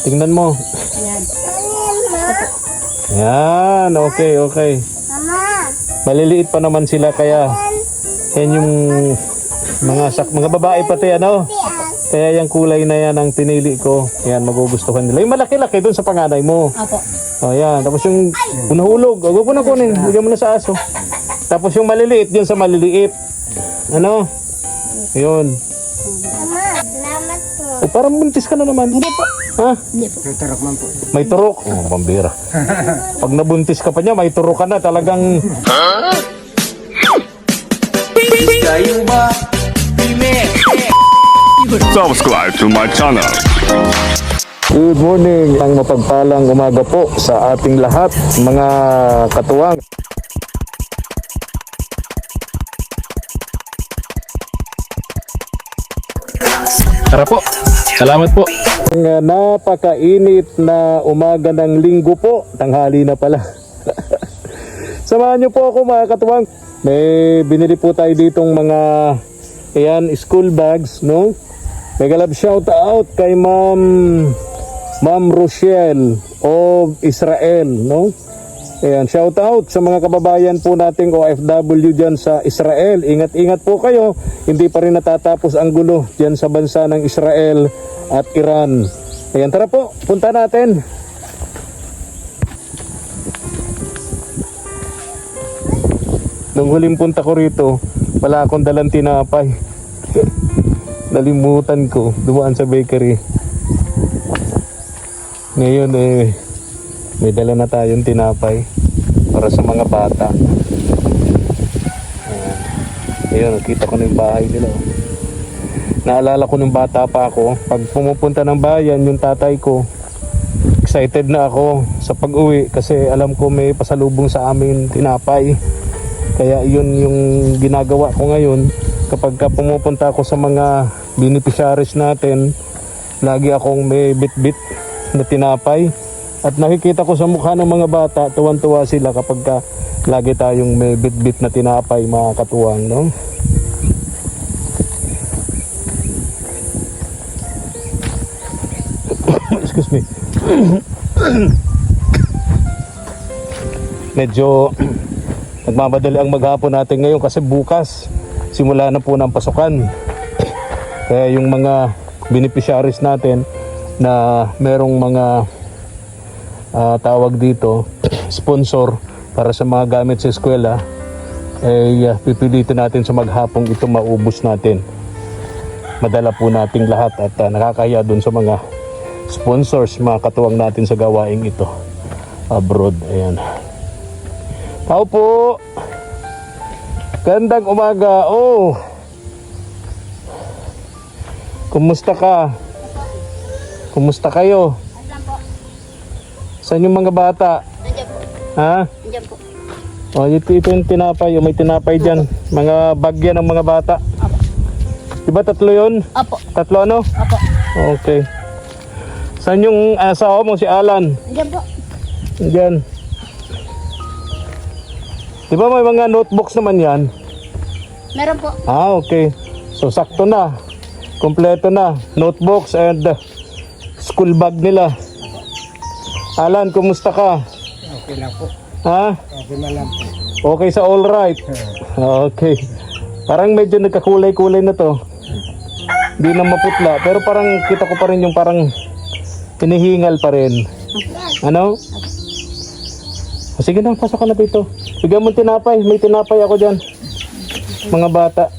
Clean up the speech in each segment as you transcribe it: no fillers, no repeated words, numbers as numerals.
Tingnan mo. Ayan. Yan, okay, okay. Maliliit pa naman sila kaya yan yung mga babae pati ano. Kaya yung kulay na yan ang pinili ko. Yan, magugustuhan nila. Yung malaki-laki doon sa panganay mo. Apo. O yan, tapos yung unahulog. Huwag mo na kunin, bigyan mo na sa aso. Tapos yung maliliit yun sa maliliit. Ano? Yun. Salamat po. O, parang buntis ka na naman. Hindi po. Ha? Hindi po. May turok man po. May turok. Oh, pambira. Pag nabuntis ka pa niya, may turok ka na. Talagang... Subscribe to my channel. Good morning. Ang mapagpalang umaga po sa ating lahat, mga katuwang. Tara po. Salamat po. Ang napakainit na umaga ng linggo po. Tanghali na pala. Samahan niyo po ako mga katuwang. May binili po tayo ditong mga ayan, school bags, no? Mega love shout out kay Ma'am Rochelle of Israel, no? Ayan, shout out sa mga kababayan po nating OFW dyan sa Israel. Ingat-ingat po kayo. Hindi pa rin natatapos ang gulo dyan sa bansa ng Israel at Iran. Ayan, tara po, punta natin. Nung huling punta ko rito, wala akong dalang tinapay. Nalimutan ko, dumaan sa bakery. Ngayon may dala na tayong tinapay para sa mga bata. Ayun, nakita ko na yung bahay nila. Naalala ko nung bata pa ako, pag pumupunta ng bayan, yung tatay ko, excited na ako sa pag-uwi kasi alam ko may pasalubong sa amin tinapay. Kaya yun yung ginagawa ko ngayon. Kapag pumupunta ako sa mga beneficiaries natin, lagi akong may bit-bit na tinapay. At nakikita ko sa mukha ng mga bata, tuwan-tuwa sila kapag lagi tayong may bit-bit na tinapay, mga katuwang, no? Excuse me. Medyo nagmamadali ang maghapon natin ngayon kasi bukas simula na po ng pasukan. Kaya yung mga beneficiaries natin na merong mga tawag dito sponsor para sa mga gamit sa eskwela ay pipilitin natin sa maghapong ito maubos natin. Madala po nating lahat at nakakahiya dun sa mga sponsors, mga katuwang natin sa gawaing ito abroad. Ayan. Tao po. Gandang umaga. Oh. Kumusta ka? Kumusta kayo? Saan yung mga bata? Nandiyan po. Ha? Nandiyan po. Oh, ito yung tinapay. May tinapay dyan. Mga bagya ng mga bata. Apo. Diba tatlo yun? Apo. Tatlo ano? Apo. Okay. Saan yung asawa mo, si Alan? Nandiyan po. Diyan. Di ba may mga notebooks naman yan? Meron po. Ah, okay. So, sakto na. Kompleto na. Notebooks and school bag nila. Alan, kumusta ka? Okay lang po. Ha? Okay na lang po. Okay sa all right. Okay. Parang medyo nagkakulay-kulay na to. Hindi na maputla. Pero parang kita ko pa rin yung parang hinihingal pa rin. Ano? O, sige na, pasok ka na dito. Bigyan mo tinapay. May tinapay ako dyan. Mga bata.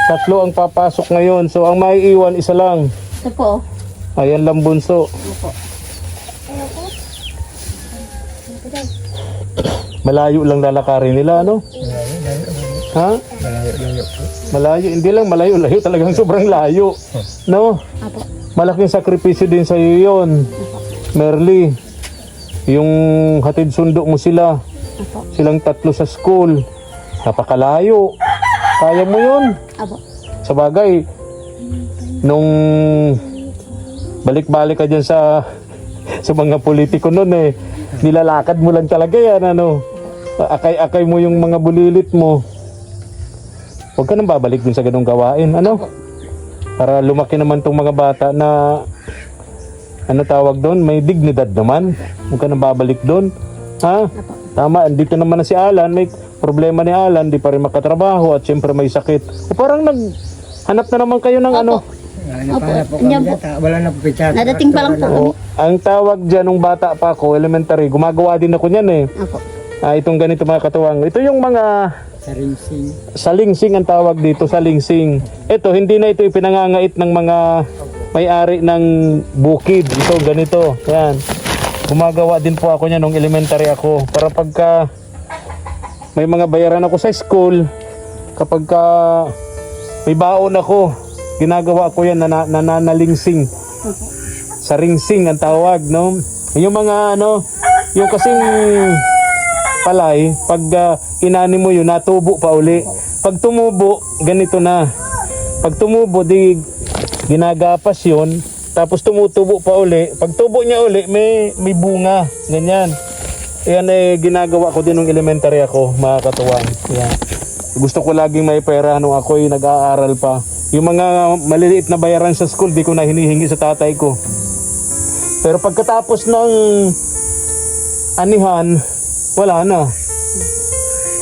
Tatlo ang papasok ngayon. So, ang maiiwan, isa lang. Ito po. Ayan lang bunso. Opo. Malayo lang lalakarin nila, ano? Ha? Malayo po. Malayo. Hindi lang malayo. Layo talagang sobrang layo. No? Apo. Malaking sakripisyo din sa iyo yun. Merly. Yung hatid sundo mo sila. Apo. Silang tatlo sa school. Napakalayo. Kaya mo yun. Apo. Sa bagay, nung balik-balik ka dyan sa mga politiko nun nilalakad mo lang talaga yan, ano. Akay-akay mo yung mga bulilit mo. Huwag ka nang babalik dun sa ganung gawain, ano. Para lumaki naman tong mga bata na ano tawag doon, may dignidad naman. Huwag ka nang babalik doon. Ha? Tama, dito naman na si Alan, may problema ni Alan, di pa rin makatrabaho at syempre may sakit. O parang naghanap na naman kayo ng ano. Hanap po Andiyan kami po. dyan. Wala na po picture. Nadating pa lang po kami. Ang tawag dyan nung bata pa ako, elementary, gumagawa din ako niyan eh. Opo. Itong ganito mga katuwang. Ito yung mga Sa ringsing. salingsing ang tawag dito, salingsing. Ito, hindi na ito ipinangangait ng mga may-ari ng bukid. Ito, ganito. Yan. Gumagawa din po ako niyan nung elementary ako. Para pagka may mga bayaran ako sa school, kapag may baon ako, ginagawa ko yan, nananalingsing. Sa ringsing ang tawag, no? Yung mga ano, yung kasing palay, pag inani mo yun, natubo pa uli. Pag tumubo, ganito na. Pag tumubo, di ginagapas yun, tapos tumutubo pa uli. Pag tubo niya uli, may bunga. Ganyan. Yan eh, ginagawa ko din nung elementary ako, mga katuwang. Yan. Gusto ko laging may pera nung ako'y nag-aaral pa. Yung mga maliliit na bayaran sa school, di ko na hinihingi sa tatay ko. Pero pagkatapos ng anihan, wala na.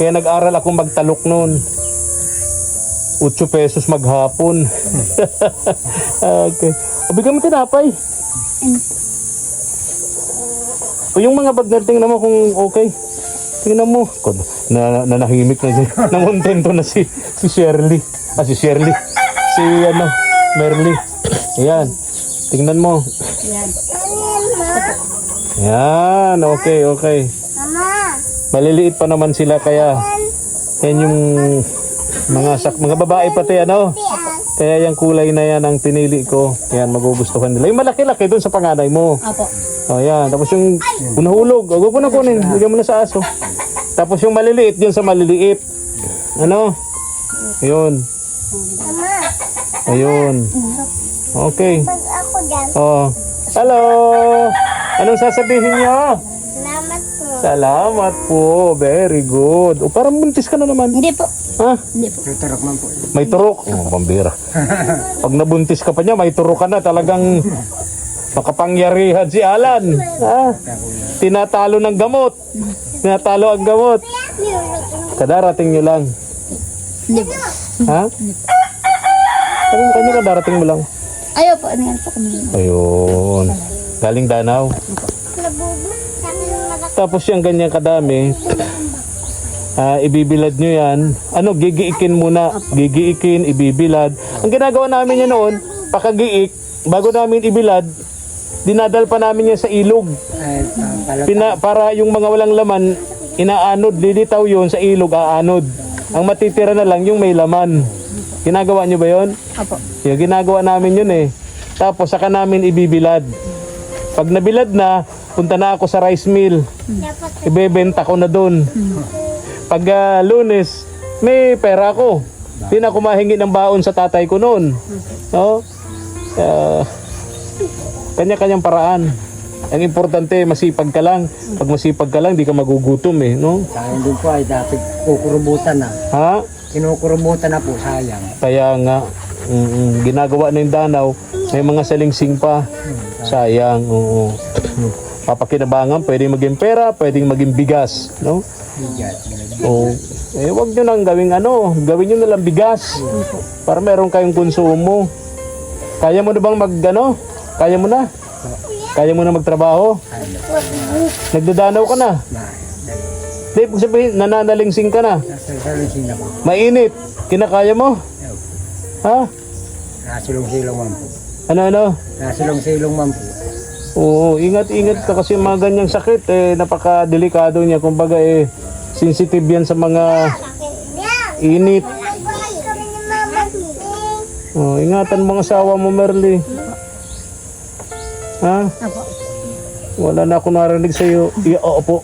Kaya nag-aral akong magtalok noon. 8 pesos maghapon. Okay. O, bigyan mo tinapay. O yung mga bagner, tingnan mo kung okay. Tingnan mo. Nanahimik na siya. Nangontento na si Shirley. Si Shirley. Si Merly. Ayan. Tingnan mo. Yan. Okay. Mama. Maliliit pa naman sila kaya yan yung mga babae pati ano. Kaya yung kulay na yan ang pinili ko. Yan, magugustuhan nila. Yung malaki-laki doon sa panganay mo. Opo. O yan. Tapos yung nahulog. O, huwag mo na kunin. Bigyan mo na sa aso. Tapos yung maliliit yun sa maliliit. Ano? Ayun. Mama. Ayun. Okay. Pag ako dyan. Oh. Hello. Anong sasabihin niyo? Salamat po. Salamat po. Very good. O, parang buntis ka na naman. Hindi po. Ha? Hindi po. Tuturok man po. May turok. Oh, pambira. Pag nabuntis ka pa niya, may turok ka na. Talagang makapangyarihan si Alan. Ha? Tinatalo ng gamot. Tinatalo ang gamot. Kadarating niyo lang. Hindi po. Ha? Sabi mo kanina, kadarating mo lang. Ayaw po. Ano yan po kami. Ayun. Galing Danau. Nabubo. Sabi ng mga Tapos yung ganyan kadami, ibibilad nyo yan. Ano, gigiikin muna. Gigiikin, ibibilad. Ang ginagawa namin yan noon, pakagiik, bago namin ibilad, dinadal pa namin yan sa ilog. Ay, pala. Para yung mga walang laman, inaanod, lilitaw yun sa ilog, aanod. Ang matitira na lang yung may laman. Ginagawa nyo ba yun? Opo. Yung ginagawa namin yun eh. Tapos saka namin ibibilad. Pag nabilad na, punta na ako sa rice mill. Ibebenta ko na doon. Pag Lunes, may pera ako. Hindi na ako mahingi ng baon sa tatay ko noon. No? Kanya-kanyang paraan. Ang importante, masipag ka lang. Pag masipag ka lang, di ka magugutom eh. No? Sayang din po ay dapat kukurubutan na. Ha? Kinukurubutan na po, sayang. Kaya nga, ginagawa na yung Danau, may mga salingsing pa. Sayang, oo. Papakinabangan, pwedeng maging pera, pwedeng maging bigas, no? Bigat. Oo. Wag nyo nang gawing gawin nyo na lang bigas. Para meron kayong konsumo. Kaya mo na bang Kaya mo na? Kaya mo na magtrabaho? Nagdadanaw ka na? Di, kung sabihin, nananalingsing ka na. Nasa ringsing na po. Mainit. Kinakaya mo? Ha? Nasilong-silong man po. Ano? Nasilong-silong man po. Oo, ingat-ingat ka kasi mga ganyang sakit napaka-delikado niya. Kumbaga sensitive yan sa mga init. kami ni Mama. Oh, ingatan mo ang asawa mo, Merly. Ha? Opo. Wala na ako narinig sa'yo. Opo.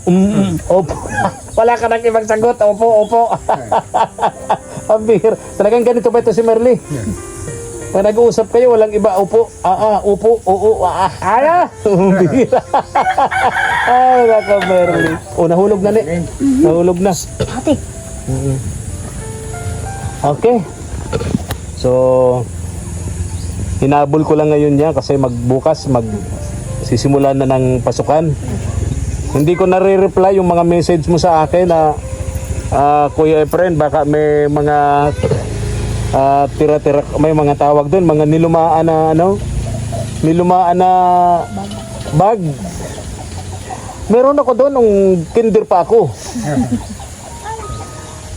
Opo. Wala ka nang ibang sagot. Opo. Pambihir. Talagang ganito ba ito si Merly? Pag nag-uusap kayo, walang iba. Opo. Opo. Oo. Pambihir. Ay, naka Merly. Oh, nahulog na ni. Nahulog na. Ate. Okay. So, Hinabol ko lang ngayon yan kasi magbukas sisimulan na ng pasukan. Hindi ko nare-reply yung mga message mo sa akin na Kuya Efren, baka may mga tira-tira, may mga tawag doon, mga nilumaan na nilumaan na bag. Meron ako doon nung kinder pa ako.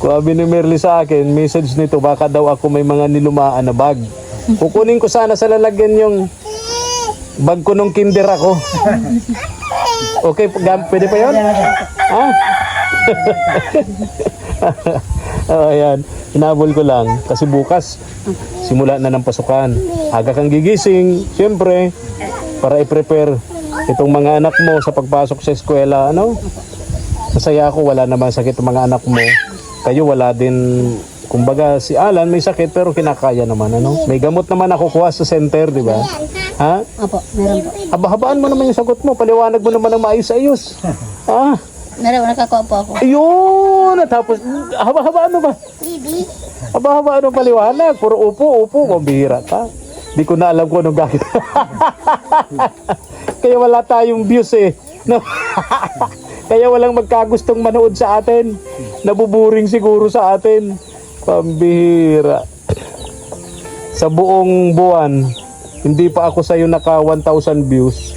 Sabi ni Merly sa akin, message nito, baka daw ako may mga nilumaan na bag. Kukunin ko sana sa lalagyan yung bag ko nung kinder ako. Okay, pwede pa yun? Ha? Ayan, hinabol ko lang kasi bukas simula na ng pasukan. Aga kang gigising, siyempre, para i-prepare itong mga anak mo sa pagpasok sa eskwela. Masaya ako, wala naman sakit ang mga anak mo. Kayo wala din, kumbaga si Alan may sakit pero kinakaya naman. May gamot naman ako kuha sa center, di ba? Ha? Opo, meron po. Habaan mo naman yung sagot mo, paliwanag mo naman ng maayos-ayos. Ha? Meron, nakakuha po ako. Ayun! Tapos, haba-habaan mo ba? Bibi. Haba-habaan mo paliwanag. Puro upo, mabihira ka. Di ko na alam kung anong gagawin. Kaya wala tayong views eh. No? Kaya walang magkagustong manood sa atin. Nabuburing siguro sa atin. Pambihira. Sa buong buwan, hindi pa ako sa'yo naka 1,000 views.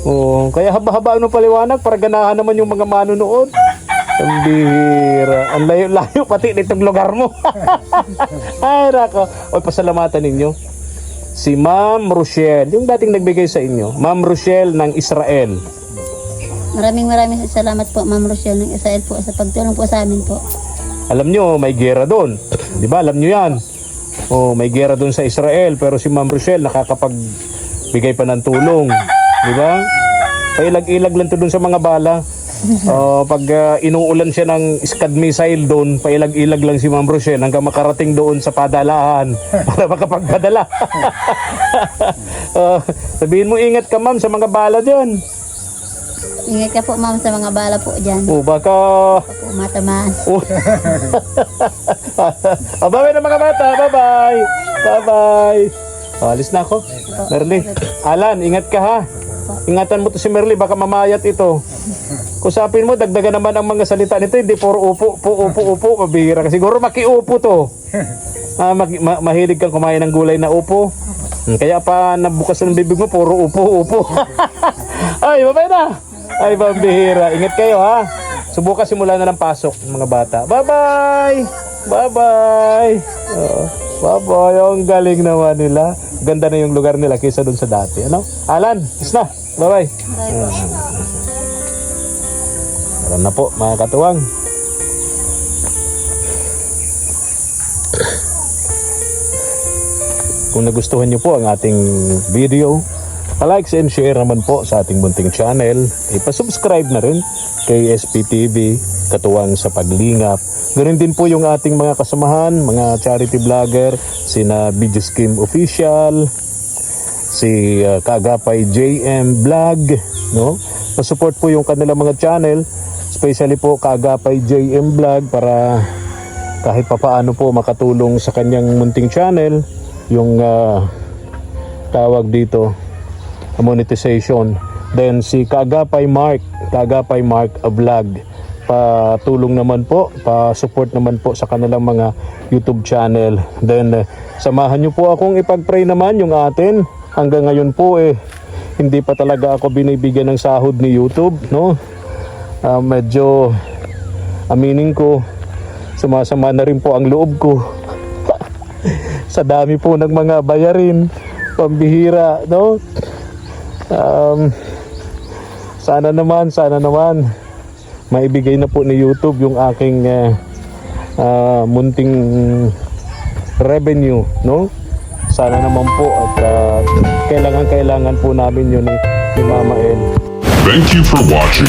Oh, kaya haba-haba ng paliwanag para ganahan naman yung mga manonood. Ang bihira. Ang layo-layo pati nitong lugar mo. Ay, nako. O, pasalamatan ninyo. Si Ma'am Rochelle, yung dating nagbigay sa inyo. Ma'am Rochelle ng Israel. Maraming salamat po, Ma'am Rochelle ng Israel po sa pagtulong po sa amin po. Alam nyo, may gera doon. Di ba? Alam nyo yan. Oh, may gera doon sa Israel. Pero si Ma'am Rochelle nakakapagbigay pa ng tulong. Di ba? Pailag-ilag lang to doon sa mga bala. Pag inuulan siya ng Scud missile doon, pailag-ilag lang si Ma'am Rochelle hanggang makarating doon sa padalahan para makapagpadala. Sabihin mo, ingat ka ma'am sa mga bala dyan. Ingat ka po, Ma'am, sa mga bala po dyan. Baka... Po, matamaan. Bye-bye na mga bata. Bye-bye. Bye-bye. Alis na ako. Merly. Alan, ingat ka ha. Ingatan mo to si Merly, baka mamayat ito. Kusapin mo, dagdagan naman ang mga salita nito. Hindi puro upo, mabihira. Siguro makiupo to. Mahilig kang kumain ng gulay na upo. Kaya pa nabukas ng bibig mo, puro upo. Ay, bye-bye na. Ay, mabihira. Ingat kayo ha. Subukan simula na ng pasok mga bata. Bye-bye. Bye-bye. Bye-bye. Ang galing naman nila. Ganda na yung lugar nila kaysa dun sa dati. Alan, is na. Bye-bye. Alam na po mga katuwang. Kung nagustuhan nyo po ang ating video, pa-likes and share naman po sa ating munting channel. Ipa-subscribe na rin kay SPTV, Katuwang sa Paglingap. Ganoon din po yung ating mga kasamahan, mga charity vlogger, sina Video Scheme Official, si Kaagapay JM Vlog, no? Pa-support po yung kanilang mga channel, especially po Kaagapay JM Vlog para kahit papaano po makatulong sa kanyang munting channel yung tawag dito monetization. Then si Kaagapay Mark Vlog, patulong naman po, pa-support naman po sa kanilang mga YouTube channel. Then samahan nyo po akong ipag-pray naman yung atin. Hanggang ngayon po hindi pa talaga ako binibigyan ng sahod ni YouTube, no? Medyo aminin ko, sumasama na rin po ang loob ko sa dami po ng mga bayarin, pambihira, no? Sana naman maibigay na po ni YouTube yung aking munting revenue, no? Sana naman po at kailangan po namin yun ni Mama El. Thank you for watching.